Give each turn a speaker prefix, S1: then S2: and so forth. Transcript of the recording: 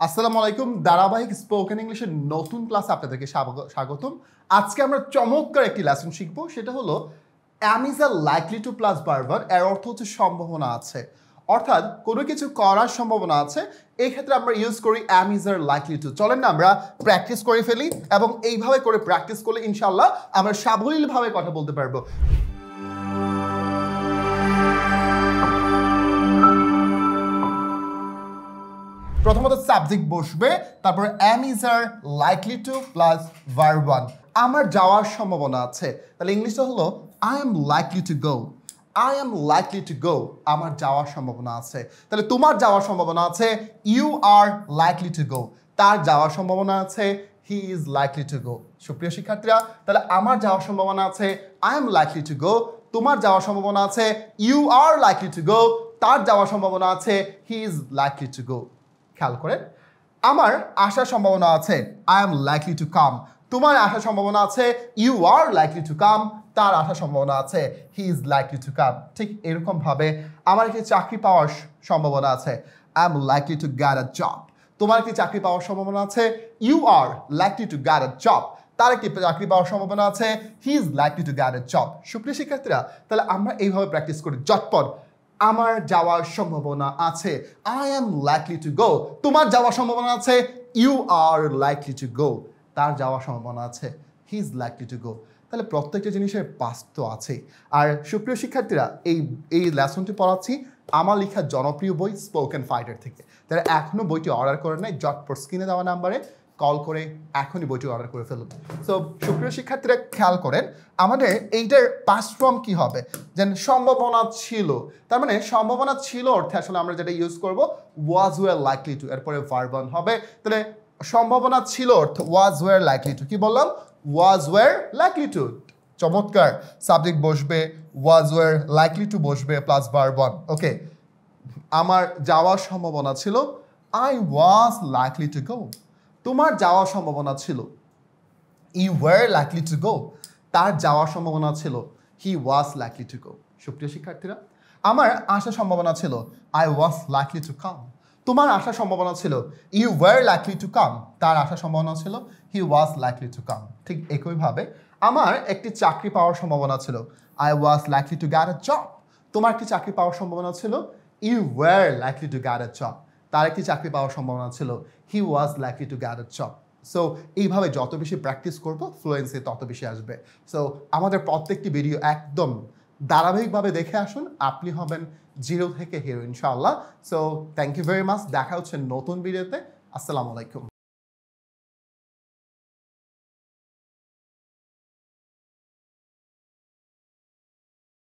S1: আসসালামু আলাইকুম ধারাবাহিক স্পোকেন ইংলিশের নতুন ক্লাসে আপনাদেরকে স্বাগতম। আজকে আমরা চমৎকার একটি লেসন শিখবো, সেটা হলো am is a likely to plus verb. এর অর্থ হচ্ছে সম্ভাবনা আছে, অর্থাৎ কোনো কিছু করার সম্ভাবনা আছে। এই ক্ষেত্রে আমরা ইউজ করি অ্যাম ইজ আর লাইকলি টু। চলেন না আমরা প্র্যাকটিস করে ফেলি, এবং এইভাবে করে প্র্যাকটিস করলে ইনশাল্লাহ আমরা সাবলীলভাবে কথা বলতে পারবো। প্রথমত সাবজেক্ট বসবে, তারপর am is are likely to plus verb one. আমার যাওয়ার সম্ভাবনা আছে, তাহলে ইংলিশটা হলো I am likely to go. I am likely to go, আমার যাওয়ার সম্ভাবনা আছে। তাহলে তোমার যাওয়ার সম্ভাবনা আছে, you are likely to go. তার যাওয়ার সম্ভাবনা আছে, he is likely to go. সুপ্রিয় শিক্ষার্থীরা, তাহলে আমার যাওয়ার সম্ভাবনা আছে, I am likely to go. তোমার যাওয়ার সম্ভাবনা আছে, you are likely to go. তার যাওয়ার সম্ভাবনা আছে, he is likely to go. খেয়াল করেন, আমার আসার সম্ভাবনা আছে, I am likely to come. তোমার আসার সম্ভাবনা আছে, you are likely to come. তার আসার সম্ভাবনা আছে, he is likely to come. ঠিক এরকম ভাবে আমার একটি চাকরি পাওয়ার সম্ভাবনা আছে, I am likely to get a job. তোমার একটি চাকরি পাওয়ার সম্ভাবনা আছে, you are likely to get a job. তার একটি চাকরি পাওয়ার সম্ভাবনা আছে, he is likely to get a job. সুপ্রিয় শিক্ষার্থীরা, তাহলে আমরা এইভাবে প্র্যাকটিস করি ঝটপট। আমার যাওয়ার সম্ভাবনা আছে, I am likely to go. তোমার যাওয়ার সম্ভাবনা আছে, you are likely to go. তার যাওয়ার সম্ভাবনা আছে, he is likely to go. তাহলে প্রত্যেকটা জিনিসের পাস্ট তো আছে। আর সুপ্রিয় শিক্ষার্থীরা, এই লেসনটি পড়াচ্ছি আমার লেখা জনপ্রিয় বই স্পোকেন ফাইটার থেকে। তারা এখনও বইটি অর্ডার করে নাই, ঝটপট স্ক্রিনে দেওয়া নাম্বারে কল করে এখনই বইটি অর্ডার করে ফেলুন। সো সুপ্রিয় শিক্ষার্থীরা, খেয়াল করেন আমাদের এইটার পাস্ট ফর্ম কি হবে, যেন সম্ভাবনা ছিল। তার মানে সম্ভাবনা ছিল অর্থে আসলে আমরা যেটা ইউজ করব ওয়াজ ওয়ার লাইকলি টু, এরপরে ভার্ব ওয়ান হবে। তাহলে সম্ভাবনা ছিল অর্থ ওয়াজ ওয়ার লাইকলি টু। কি বললাম? Was were likely to. চমৎকার। সাবজেক্ট বসবে, ওয়াজ ওয়ার লাইকলি টু বসবে প্লাস ভার্ব ওয়ান। ওকে, আমার যাওয়ার সম্ভাবনা ছিল, I was likely to go. তোমার যাওয়ার সম্ভাবনা ছিল, you were likely to go. তার যাওয়ার সম্ভাবনা ছিল, he was likely to go. সুপ্রিয় শিক্ষার্থীরা, আমার আসার সম্ভাবনা ছিল, I was likely to come. তোমার আসার সম্ভাবনা ছিল, you were likely to come. তার আসার সম্ভাবনা ছিল, he was likely to come. ঠিক একইভাবে আমার একটি চাকরি পাওয়ার সম্ভাবনা ছিল, I was likely to get a job. তোমার একটি চাকরি পাওয়ার সম্ভাবনা ছিল, you were likely to get a job. তার একটি চাকরি পাওয়ার সম্ভাবনা ছিল, he was likely to get a job. So এইভাবে যত বেশি প্র্যাকটিস করবো ফ্লুয়েন্সি তত বেশি আসবে। সো আমাদের প্রত্যেকটি ভিডিও একদম ধারাবাহিকভাবে দেখে আসুন, আপনি হবেন জিরো থেকে হিরো ইনশাআল্লাহ। So thank you very much. দেখা হচ্ছে নতুন ভিডিওতে। আসসালামু আলাইকুম।